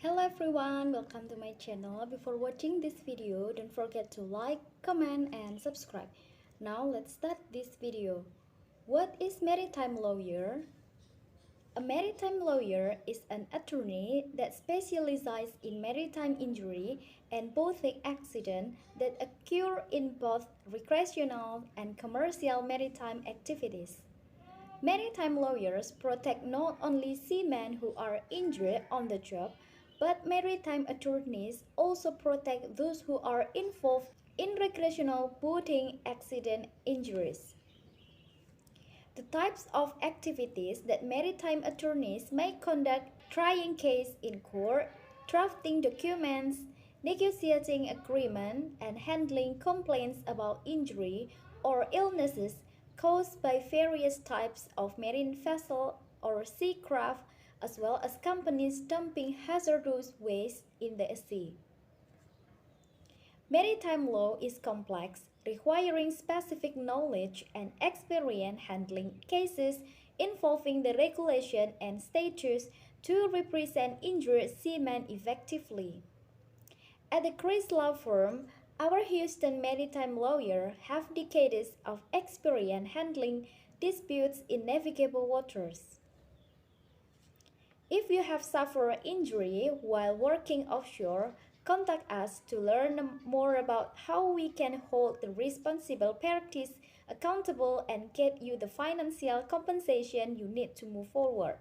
Hello everyone, welcome to my channel. Before watching this video, don't forget to like, comment, and subscribe. Now let's start this video. What is maritime lawyer? A maritime lawyer is an attorney that specializes in maritime injury and bodily accident that occur in both recreational and commercial maritime activities. Maritime lawyers protect not only seamen who are injured on the job, but maritime attorneys also protect those who are involved in recreational boating accident injuries. The types of activities that maritime attorneys may conduct: trying cases in court, drafting documents, negotiating agreements, and handling complaints about injury or illnesses caused by various types of marine vessel or sea craft, as well as companies dumping hazardous waste in the sea. Maritime law is complex, requiring specific knowledge and experience handling cases involving the regulation and statutes to represent injured seamen effectively. At the Chris law firm, our Houston maritime lawyers have decades of experience handling disputes in navigable waters. If you have suffered injury while working offshore, contact us to learn more about how we can hold the responsible parties accountable and get you the financial compensation you need to move forward.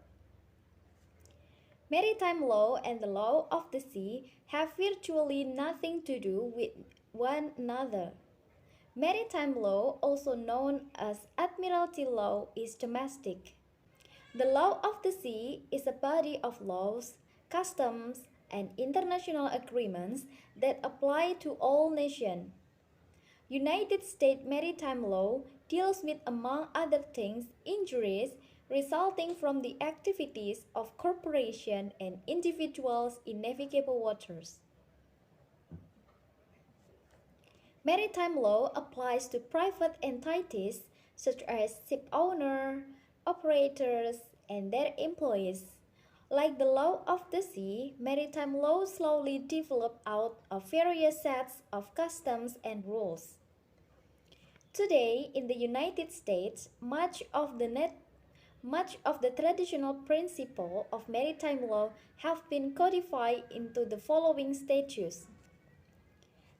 Maritime law and the law of the sea have virtually nothing to do with one another. Maritime law, also known as admiralty law, is domestic. The law of the sea is a body of laws, customs, and international agreements that apply to all nations. United States maritime law deals with, among other things, injuries resulting from the activities of corporations and individuals in navigable waters. Maritime law applies to private entities such as ship owners, operators, and their employees. Like the law of the sea, maritime law slowly developed out of various sets of customs and rules. Today, in the United States, much of the traditional principles of maritime law have been codified into the following statutes.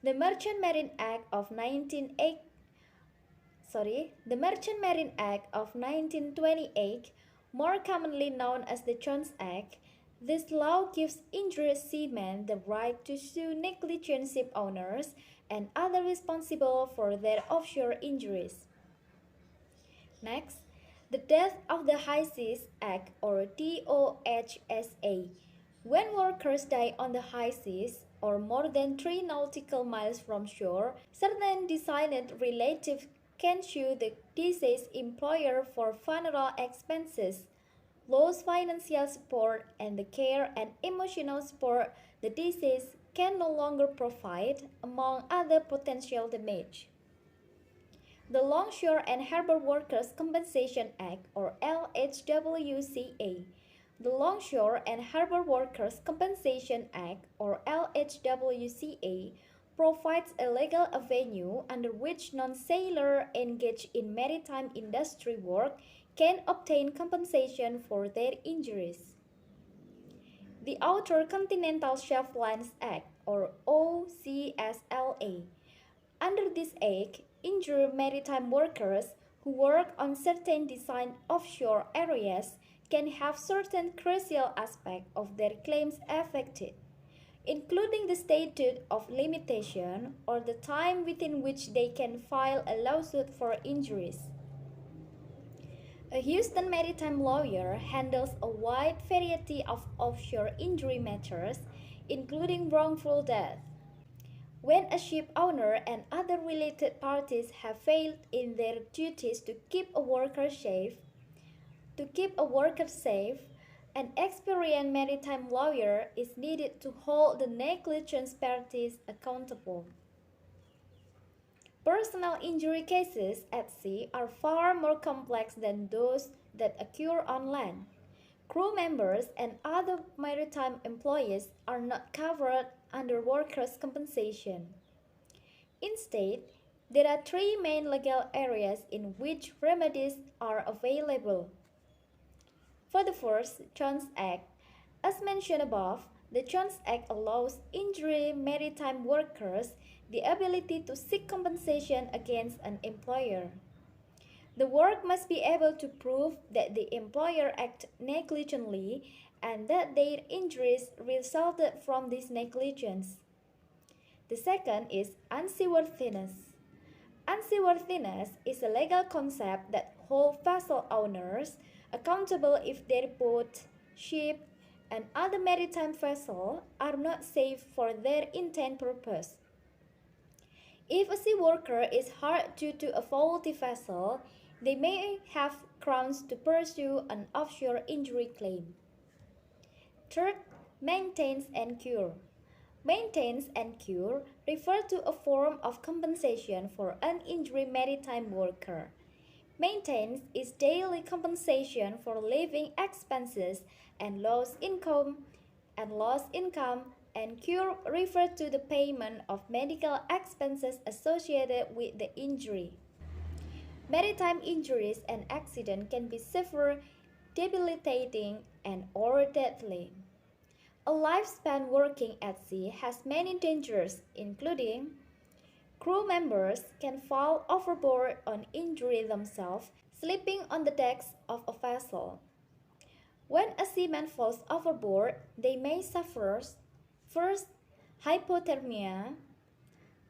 The Merchant Marine Act of 1928, more commonly known as the Jones Act. This law gives injured seamen the right to sue negligent ship owners and others responsible for their offshore injuries. Next, the Death of the High Seas Act, or DOHSA. When workers die on the high seas, or more than 3 nautical miles from shore, certain designated relatives can sue the deceased employer for funeral expenses, lost financial support, and the care and emotional support the deceased can no longer provide, among other potential damage. The Longshore and Harbor Workers Compensation Act, or LHWCA. The Longshore and Harbor Workers Compensation Act, or LHWCA, provides a legal avenue under which non-sailors engaged in maritime industry work can obtain compensation for their injuries. The Outer Continental Shelf Lines Act, or OCSLA. Under this act, injured maritime workers who work on certain designed offshore areas can have certain crucial aspects of their claims affected, including the statute of limitation or the time within which they can file a lawsuit for injuries. A Houston maritime lawyer handles a wide variety of offshore injury matters, including wrongful death. When a ship owner and other related parties have failed in their duties to keep a worker safe, an experienced maritime lawyer is needed to hold the negligent parties accountable. Personal injury cases at sea are far more complex than those that occur on land. Crew members and other maritime employees are not covered under workers' compensation. Instead, there are three main legal areas in which remedies are available. For the first, Jones Act. As mentioned above, the Jones Act allows injured maritime workers the ability to seek compensation against an employer. The work must be able to prove that the employer acted negligently and that their injuries resulted from this negligence. The second is unseaworthiness. Unseaworthiness is a legal concept that holds vessel owners accountable if their boat, ship, and other maritime vessels are not safe for their intended purpose. If a seaworker is hurt due to a faulty vessel, they may have grounds to pursue an offshore injury claim. Third, maintenance and cure. Maintenance and cure refer to a form of compensation for an injured maritime worker. Maintenance is daily compensation for living expenses and lost income, and cure refer to the payment of medical expenses associated with the injury. Maritime injuries and accidents can be severe, debilitating, and or deadly. A lifespan working at sea has many dangers, including crew members can fall overboard or injure themselves sleeping on the decks of a vessel. When a seaman falls overboard, they may suffer first, hypothermia,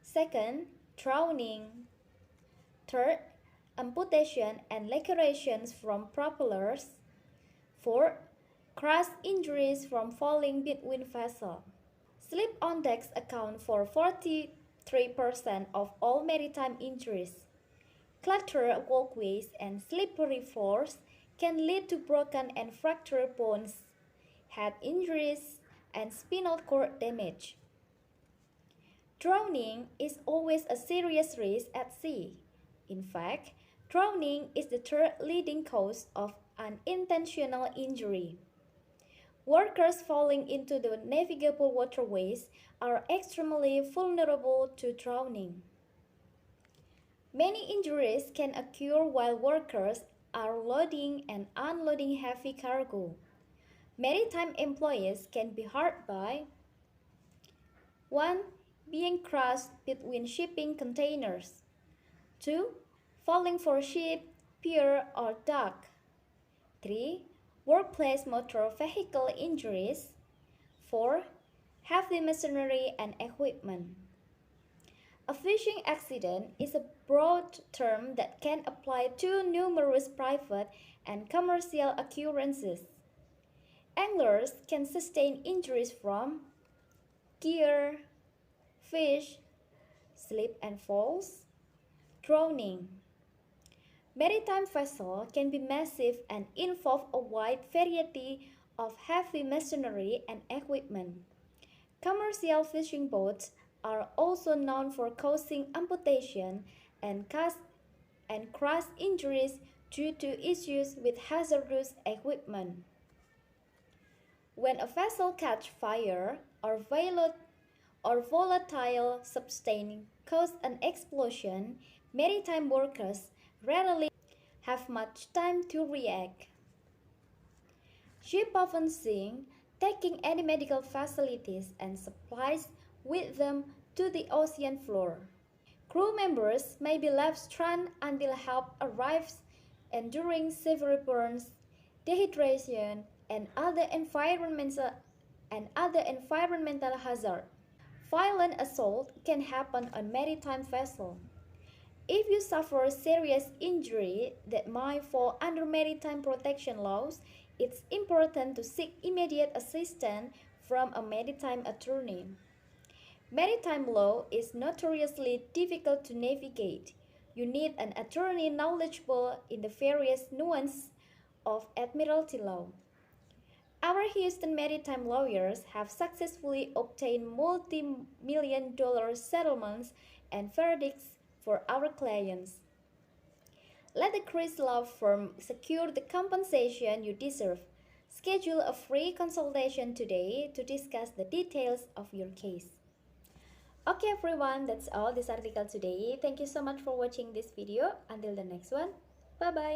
second, drowning, third, amputation and lacerations from propellers, fourth, crash injuries from falling between vessels. Sleep on decks account for 43% of all maritime injuries. Cluttered walkways and slippery floors can lead to broken and fractured bones, head injuries, and spinal cord damage. Drowning is always a serious risk at sea. In fact, drowning is the third leading cause of unintentional injury. Workers falling into the navigable waterways are extremely vulnerable to drowning. Many injuries can occur while workers are loading and unloading heavy cargo. Maritime employees can be hurt by 1. Being crushed between shipping containers. 2. Falling for ship, pier, or dock. 3. Workplace motor vehicle injuries. 4. Heavy machinery and equipment. A fishing accident is a broad term that can apply to numerous private and commercial occurrences. Anglers can sustain injuries from gear, fish, slip and falls, drowning. Maritime vessels can be massive and involve a wide variety of heavy machinery and equipment. Commercial fishing boats are also known for causing amputation and crash injuries due to issues with hazardous equipment. When a vessel catches fire or volatile substance causes an explosion, maritime workers rarely have much time to react. Ship often sink, taking any medical facilities and supplies with them to the ocean floor. Crew members may be left stranded until help arrives, enduring severe burns, dehydration, and other environmental hazards. Violent assault can happen on maritime vessels. If you suffer serious injury that might fall under maritime protection laws, it's important to seek immediate assistance from a maritime attorney. Maritime law is notoriously difficult to navigate. You need an attorney knowledgeable in the various nuances of admiralty law. Our Houston maritime lawyers have successfully obtained multi-million-dollar settlements and verdicts for our clients. Let the Chris Law Firm secure the compensation you deserve. schedule a free consultation today to discuss the details of your case. Okay everyone, that's all this article today. Thank you so much for watching this video. Until the next one, bye bye.